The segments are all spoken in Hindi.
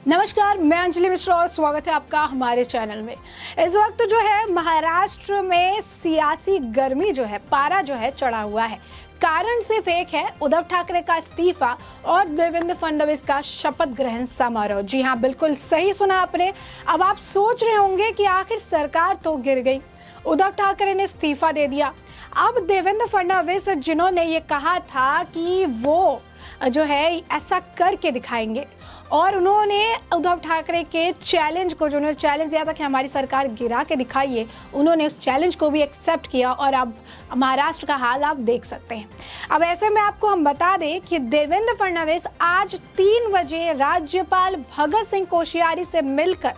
नमस्कार, मैं अंजलि मिश्रा और स्वागत है आपका हमारे चैनल में। इस वक्त जो है महाराष्ट्र में सियासी गर्मी जो है, पारा जो है चढ़ा हुआ है। कारण सिर्फ एक है, उद्धव ठाकरे का इस्तीफा और देवेंद्र फडणवीस का शपथ ग्रहण समारोह। जी हाँ, बिल्कुल सही सुना आपने। अब आप सोच रहे होंगे कि आखिर सरकार तो गिर गई, उद्धव ठाकरे ने इस्तीफा दे दिया। अब देवेंद्र फडणवीस जिन्होंने ये कहा था कि वो जो है ऐसा करके दिखाएंगे, और उन्होंने उद्धव ठाकरे के चैलेंज को, जो उन्होंने चैलेंज दिया था कि हमारी सरकार गिरा के दिखाइए, उन्होंने उस चैलेंज को भी एक्सेप्ट किया। और अब महाराष्ट्र का हाल आप देख सकते हैं। अब ऐसे में आपको हम बता दें कि देवेंद्र फडणवीस आज 3 बजे राज्यपाल भगत सिंह कोश्यारी से मिलकर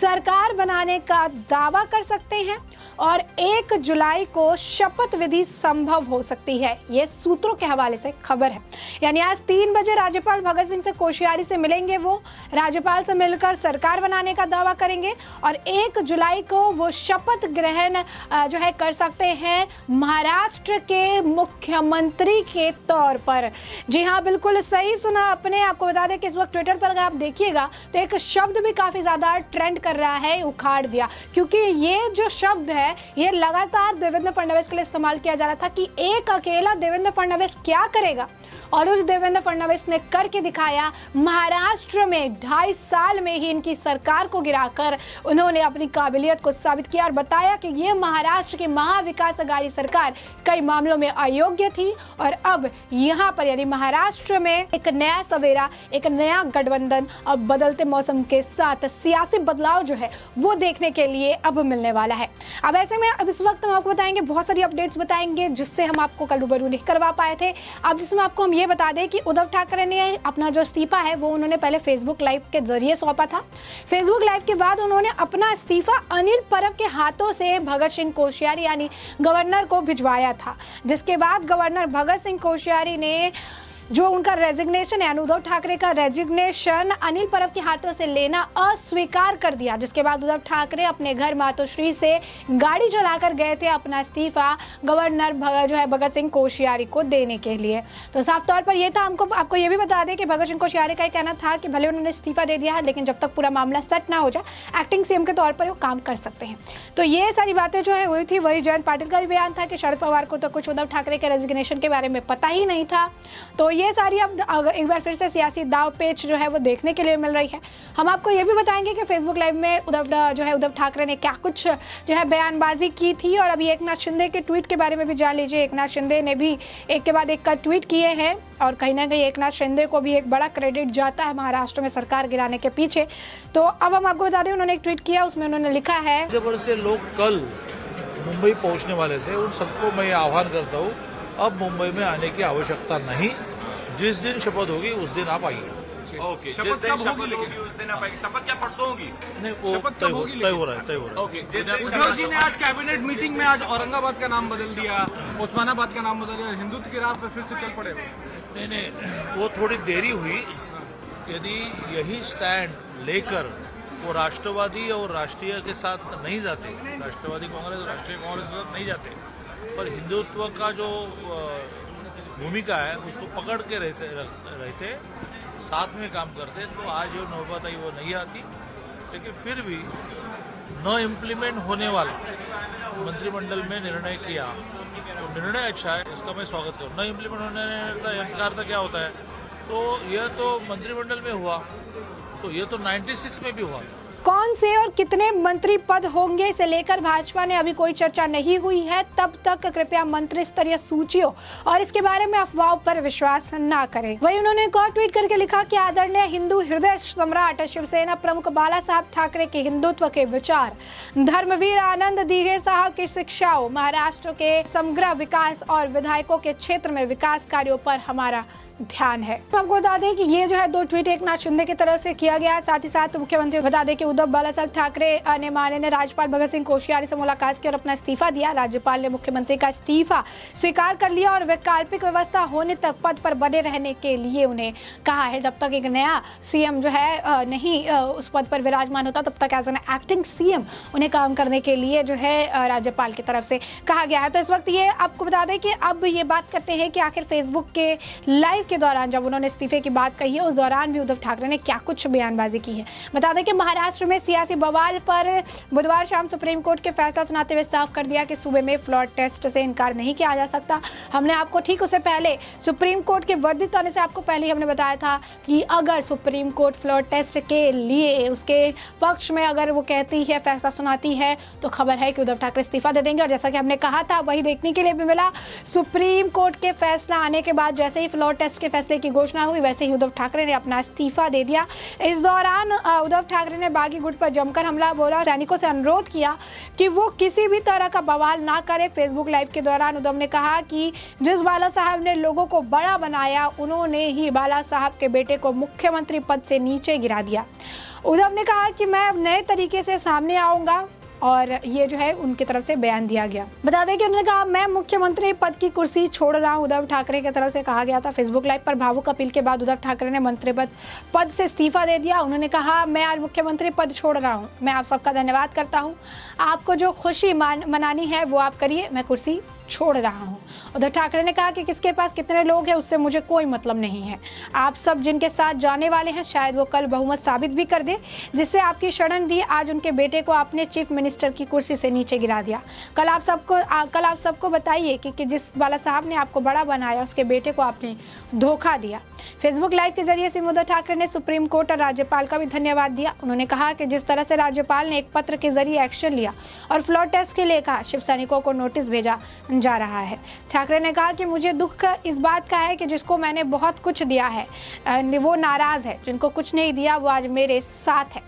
सरकार बनाने का दावा कर सकते हैं और 1 जुलाई को शपथ विधि संभव हो सकती है। ये सूत्रों के हवाले से खबर है। यानी आज 3 बजे राज्यपाल भगत सिंह से कोश्यारी से मिलेंगे, वो राज्यपाल से मिलकर सरकार बनाने का दावा करेंगे और 1 जुलाई को वो शपथ ग्रहण जो है कर सकते हैं महाराष्ट्र के मुख्यमंत्री के तौर पर। जी हाँ, बिल्कुल सही सुना आपने। आपको बता दें कि इस वक्त ट्विटर पर अगर आप देखिएगा तो एक शब्द भी काफी ज्यादा ट्रेंड कर रहा है, उखाड़ दिया, क्योंकि ये जो शब्द है ये लगातार देवेंद्र फडणवीस के लिए इस्तेमाल किया जा रहा था कि एक अकेला देवेंद्र फडणवीस क्या करेगा, और उस देवेंद्र फडणवीस ने करके दिखाया। महाराष्ट्र में 2.5 साल में ही इनकी सरकार को गिराकर उन्होंने अपनी काबिलियत को साबित किया और बताया कि ये महाराष्ट्र की महाविकास अघाड़ी सरकार कई मामलों में अयोग्य थी और अब यहाँ पर यानी महाराष्ट्र में एक नया सवेरा, एक नया गठबंधन और बदलते मौसम के साथ सियासी बदलाव जो है वो देखने के लिए अब मिलने वाला है। अब ऐसे में अब इस वक्त हम आपको बताएंगे, बहुत सारी अपडेट्स बताएंगे जिससे हम आपको कल रूबरू नहीं करवा पाए थे। अब जिसमें आपको हम ये बता दें कि उद्धव ठाकरे ने अपना जो इस्तीफा है वो उन्होंने पहले फेसबुक लाइव के जरिए सौंपा था। फेसबुक लाइव के बाद उन्होंने अपना इस्तीफा अनिल परब के हाथों से भगत सिंह कोश्यारी यानी गवर्नर को भिजवाया था, जिसके बाद गवर्नर भगत सिंह कोश्यारी ने जो उनका रेजिग्नेशन है, उद्धव ठाकरे का रेजिग्नेशन अनिल परब के हाथों से लेना अस्वीकार कर दिया, जिसके बाद उद्धव ठाकरे अपने घर मातोश्री से गाड़ी चलाकर गए थे अपना इस्तीफा गवर्नर जो है भगत सिंह कोश्यारी को देने के लिए। तो साफ तौर पर यह था। आपको ये भी बता दें कि भगत सिंह कोश्यारी का कहना था कि भले उन्होंने इस्तीफा दे दिया है, लेकिन जब तक पूरा मामला सेट ना हो जाए एक्टिंग सीएम के तौर पर वो काम कर सकते हैं। तो ये सारी बातें जो है हुई थी। वही जयंत पाटिल का भी बयान था कि शरद पवार को तो कुछ उद्धव ठाकरे के रेजिग्नेशन के बारे में पता ही नहीं था। तो ये सारी अब एक बार फिर से सियासी दाव पेच जो है वो देखने के लिए मिल रही है। हम आपको ये भी बताएंगे कि फेसबुक लाइव में उद्धव ठाकरे ने क्या कुछ जो है बयानबाजी की थी, और अभी एकनाथ शिंदे के ट्वीट के बारे में भी जान लीजिए। एकनाथ शिंदे ने भी एक के बाद एक का ट्वीट किए हैं और कहीं ना कहीं एकनाथ शिंदे को भी एक बड़ा क्रेडिट जाता है महाराष्ट्र में सरकार गिराने के पीछे। तो अब हम आपको बता दें, उन्होंने एक ट्वीट किया, उसमें उन्होंने लिखा है, जब से लोग कल मुंबई पहुंचने वाले थे उन सबको मैं आह्वान करता हूँ, अब मुंबई में आने की आवश्यकता नहीं। जिस दिन शपथ होगी उस दिन आप आइए। ओके, जिस दिन शपथ होगी उस दिन आप आइए। शपथ क्या परसों होगी? नहीं, वो तय हो रहा है। ओके, उद्धव जी ने आज कैबिनेट मीटिंग में आज औरंगाबाद का नाम बदल दिया, उस्मानाबाद का नाम बदल दिया, हिंदुत्व की राह पर फिर से चल पड़े। नहीं, वो थोड़ी देरी हुई। यदि यही स्टैंड लेकर वो राष्ट्रवादी और राष्ट्रीय के साथ नहीं जाते, राष्ट्रवादी कांग्रेस और राष्ट्रीय कांग्रेस के साथ नहीं जाते, पर हिंदुत्व का जो भूमिका है उसको पकड़ के रहते साथ में काम करते, तो आज जो नौबत आई वो नहीं आती। लेकिन फिर भी न इम्प्लीमेंट होने वाला मंत्रिमंडल में निर्णय किया, तो निर्णय अच्छा है, इसका मैं स्वागत करूँ। न इम्प्लीमेंट होने का अर्थ क्या होता है? तो यह तो मंत्रिमंडल में हुआ, तो यह तो 96 में भी हुआ था। कौन से और कितने मंत्री पद होंगे इसे लेकर भाजपा ने अभी कोई चर्चा नहीं हुई है। तब तक कृपया मंत्री स्तरीय सूचियों और इसके बारे में अफवाहों पर विश्वास ना करें। वही उन्होंने एक और ट्वीट करके लिखा कि आदरणीय हिंदू हृदय सम्राट शिवसेना प्रमुख बाला साहब ठाकरे के हिंदुत्व के विचार, धर्मवीर आनंद दीघे साहब की शिक्षाओं, महाराष्ट्र के समग्र विकास और विधायकों के क्षेत्र में विकास कार्यों पर हमारा ध्यान है। तो आपको बता दें कि ये जो है 2 ट्वीट एकनाथ शिंदे की तरफ से किया गया है। साथ ही साथ मुख्यमंत्री बता दें कि उद्धव बाला साहब ठाकरे ने माननीय राज्यपाल भगत सिंह कोश्यारी से मुलाकात की और अपना इस्तीफा दिया। राज्यपाल ने मुख्यमंत्री का इस्तीफा स्वीकार कर लिया और वैकल्पिक व्यवस्था होने तक पद पर बने रहने के लिए उन्हें कहा है। जब तक एक नया सीएम जो है नहीं उस पद पर विराजमान होता, तब तक एज एन एक्टिंग सीएम उन्हें काम करने के लिए जो है राज्यपाल की तरफ से कहा गया है। तो इस वक्त ये आपको बता दें कि अब ये बात करते हैं कि आखिर फेसबुक के लाइव के दौरान जब उन्होंने इस्तीफे की बात कही है उस दौरान भी उद्धव ठाकरे ने क्या कुछ बयानबाजी की है। बता दें कि महाराष्ट्र में सियासी बवाल पर बुधवार शाम सुप्रीम कोर्ट के फैसला सुनाते हुए साफ कर दिया कि सूबे में फ्लोर टेस्ट से इनकार नहीं किया जा सकता। हमने आपको ठीक उससे पहले सुप्रीम कोर्ट के वर्दित आने से आपको पहले ही हमने बताया था कि अगर सुप्रीम कोर्ट फ्लोर टेस्ट के लिए उसके पक्ष में अगर वो कहती है, फैसला सुनाती है, तो खबर है कि उद्धव ठाकरे इस्तीफा दे देंगे। और जैसा कि हमने कहा था वही देखने के लिए भी मिला। सुप्रीम कोर्ट के फैसला आने के बाद जैसे ही फ्लोर टेस्ट के फैसले की घोषणा हुई वैसे ही उद्धव ठाकरे ने अपना इस्तीफा दे दिया। इस दौरान उद्धव ठाकरे ने बागी गुट पर जमकर हमला बोला, सैनिकों से अनुरोध किया कि वो किसी भी तरह का बवाल ना करे। फेसबुक लाइव के दौरान उद्धव ने कहा कि जिस बाला साहब ने लोगों को बड़ा बनाया उन्होंने ही बाला साहब के बेटे को मुख्यमंत्री पद से नीचे गिरा दिया। उद्धव ने कहा कि मैं नए तरीके से सामने आऊंगा और ये जो है उनकी तरफ से बयान दिया गया। बता दें कि उन्होंने कहा मैं मुख्यमंत्री पद की कुर्सी छोड़ रहा हूं, उद्धव ठाकरे की तरफ से कहा गया था। फेसबुक लाइव पर भावुक अपील के बाद उद्धव ठाकरे ने मंत्री पद से इस्तीफा दे दिया। उन्होंने कहा मैं आज मुख्यमंत्री पद छोड़ रहा हूं, मैं आप सबका धन्यवाद करता हूं, आपको जो खुशी मनानी है वो आप करिए, मैं कुर्सी छोड़ रहा हूं। उद्धव ठाकरे ने कहा कि किसके पास कितने लोग हैं उससे मुझे कोई मतलब नहीं है, आप सब जिनके साथ जाने वाले हैं शायद वो कल बहुमत साबित भी कर दे, जिससे आपकी शरण दी आज उनके बेटे को आपने चीफ मिनिस्टर की कुर्सी से नीचे गिरा दिया। कल आप सबको बताइए कि जिस बाला साहब ने आपको बड़ा बनाया उसके बेटे को आपने धोखा दिया। फेसबुक लाइव के जरिए से उद्धव ठाकरे ने सुप्रीम कोर्ट और राज्यपाल का भी धन्यवाद दिया। उन्होंने कहा कि जिस तरह से राज्यपाल ने एक पत्र के जरिए एक्शन लिया और फ्लोर टेस्ट के लिए कहा, शिव सैनिकों को नोटिस भेजा जा रहा है। ठाकरे ने कहा कि मुझे दुख इस बात का है कि जिसको मैंने बहुत कुछ दिया है वो नाराज है, जिनको कुछ नहीं दिया वो आज मेरे साथ है।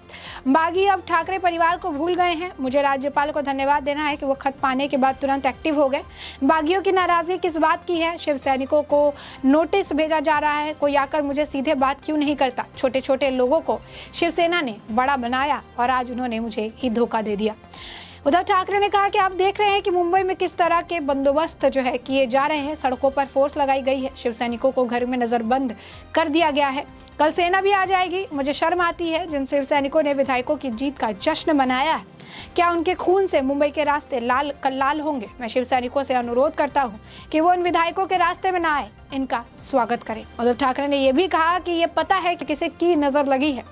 बागी अब ठाकरे परिवार को भूल गए हैं। मुझे राज्यपाल को धन्यवाद देना है कि वो खत पाने के बाद तुरंत एक्टिव हो गए। बागियों की नाराजगी किस बात की है? शिव सैनिकों को नोटिस भेजा जा रहा है, कोई आकर मुझे सीधे बात क्यों नहीं करता? छोटे छोटे लोगों को शिवसेना ने बड़ा बनाया और आज उन्होंने मुझे ही धोखा दे दिया। उद्धव ठाकरे ने कहा कि आप देख रहे हैं कि मुंबई में किस तरह के बंदोबस्त जो है किए जा रहे हैं, सड़कों पर फोर्स लगाई गई है, शिव सैनिकों को घर में नजरबंद कर दिया गया है, कल सेना भी आ जाएगी। मुझे शर्म आती है जिन शिव सैनिकों ने विधायकों की जीत का जश्न मनाया है, क्या उनके खून से मुंबई के रास्ते लाल होंगे? मैं शिव सैनिकों से अनुरोध करता हूं कि वो इन विधायकों के रास्ते में ना आए, इनका स्वागत करें। उद्धव ठाकरे ने यह भी कहा कि ये पता है कि किसी की नजर लगी है,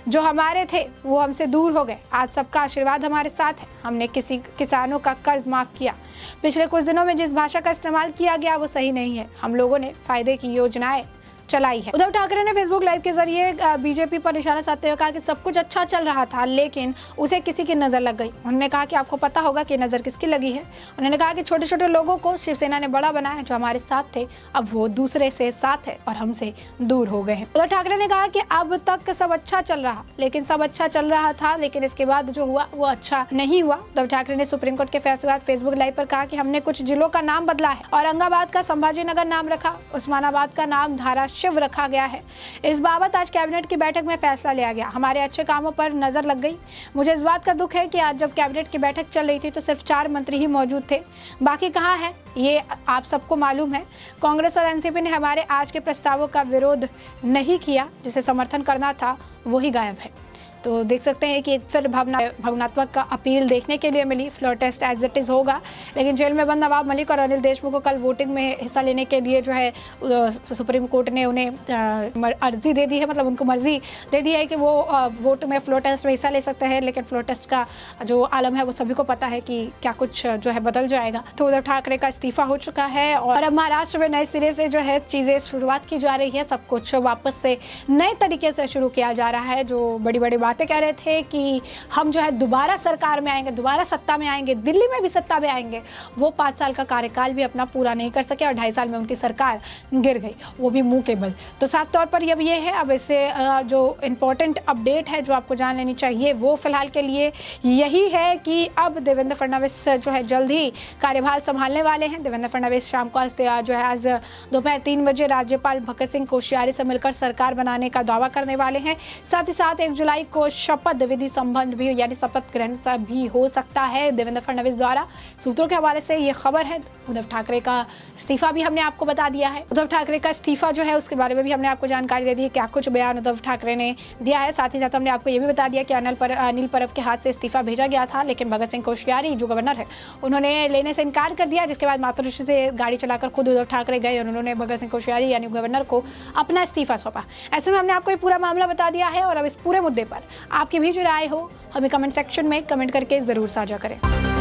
जो हमारे थे वो हमसे दूर हो गए, आज सबका आशीर्वाद हमारे साथ है। हमने किसानों का कर्ज माफ किया। पिछले कुछ दिनों में जिस भाषा का इस्तेमाल किया गया वो सही नहीं है। हम लोगों ने फायदे की योजनाएं चलाई है। उद्धव ठाकरे ने फेसबुक लाइव के जरिए बीजेपी पर निशाना साधते हुए कहा कि सब कुछ अच्छा चल रहा था लेकिन उसे किसी की नजर लग गई। उन्होंने कहा कि आपको पता होगा कि नजर किसकी लगी है। उन्होंने कहा कि छोटे छोटे लोगों को शिवसेना ने बड़ा बनाया, जो हमारे साथ थे अब वो दूसरे से साथ है और हमसे दूर हो गए हैं। उद्धव ठाकरे ने कहा कि अब तक सब अच्छा चल रहा, लेकिन सब अच्छा चल रहा था लेकिन इसके बाद जो हुआ वो अच्छा नहीं हुआ। उद्धव ठाकरे ने सुप्रीम कोर्ट के फैसले बाद फेसबुक लाइव पर कहा कि हमने कुछ जिलों का नाम बदला है, औरंगाबाद का संभाजी नगर नाम रखा, उस्मानाबाद का नाम धाराशिव रखा गया है। इस बाबत आज कैबिनेट की बैठक में फैसला लिया गया। हमारे अच्छे कामों पर नजर लग गई। मुझे इस बात का दुख है कि आज जब कैबिनेट की बैठक चल रही थी तो सिर्फ 4 मंत्री ही मौजूद थे, बाकी कहाँ है ये आप सबको मालूम है। कांग्रेस और एनसीपी ने हमारे आज के प्रस्तावों का विरोध नहीं किया, जिसे समर्थन करना था वही गायब है। तो देख सकते हैं कि एक फिर भावनात्मक का अपील देखने के लिए मिली। Floor test as it is होगा, लेकिन जेल में बंद नवाब मलिक और अनिल देशमुख को कल वोटिंग में हिस्सा लेने के लिए जो है सुप्रीम कोर्ट ने उन्हें अर्जी दे दी है, मतलब उनको मर्जी दे दी है कि वो वोट में फ्लोर टेस्ट में हिस्सा ले सकते हैं। लेकिन फ्लोर टेस्ट का जो आलम है वो सभी को पता है कि क्या कुछ जो है बदल जाएगा। तो उद्धव ठाकरे का इस्तीफा हो चुका है और अब महाराष्ट्र में नए सिरे से जो है चीज़ें शुरुआत की जा रही है। सब कुछ वापस से नए तरीके से शुरू किया जा रहा है। जो बड़ी बड़ी बातें कह रहे थे कि हम जो है दोबारा सरकार में आएंगे, दोबारा सत्ता में आएंगे, दिल्ली में भी सत्ता में आएंगे, वो 5 साल का कार्यकाल भी अपना पूरा नहीं कर सके और 2.5 साल में उनकी सरकार गिर गई, वो भी मुंह के बल। तो साफ तौर पर अब ये है, अब इससे जो इम्पोर्टेंट अपडेट है जो आपको जान लेनी चाहिए वो फिलहाल के लिए यही है कि अब देवेंद्र फडणवीस जो है जल्द ही कार्यभार संभालने वाले हैं। देवेंद्र फडणवीस शाम को आज दोपहर 3 बजे राज्यपाल भगत सिंह कोश्यारी से मिलकर सरकार बनाने का दावा करने वाले हैं। साथ ही साथ 1 जुलाई को शपथ विधि संबंध भी यानी शपथ ग्रहण सा भी हो सकता है देवेंद्र फडणवीस द्वारा। सूत्रों के हवाले से ये खबर है। उद्धव ठाकरे का इस्तीफा भी हमने आपको बता दिया है। उद्धव ठाकरे का इस्तीफा जो है उसके बारे में भी हमने आपको जानकारी दे दी है, क्या कुछ बयान उद्धव ठाकरे ने दिया है। साथ ही साथ हमने आपको ये भी बता दिया कि अनिल परब के हाथ से इस्तीफा भेजा गया था, लेकिन भगत सिंह कोश्यारी जो गवर्नर है उन्होंने लेने से इनकार कर दिया, जिसके बाद मातृश्री से गाड़ी चलाकर खुद उद्धव ठाकरे गए और उन्होंने भगत सिंह कोश्यारी यानी गवर्नर को अपना इस्तीफा सौंपा। ऐसे में हमने आपको ये पूरा मामला बता दिया है और अब इस पूरे मुद्दे पर आपकी भी जो राय हो हमें कमेंट सेक्शन में कमेंट करके जरूर साझा करें।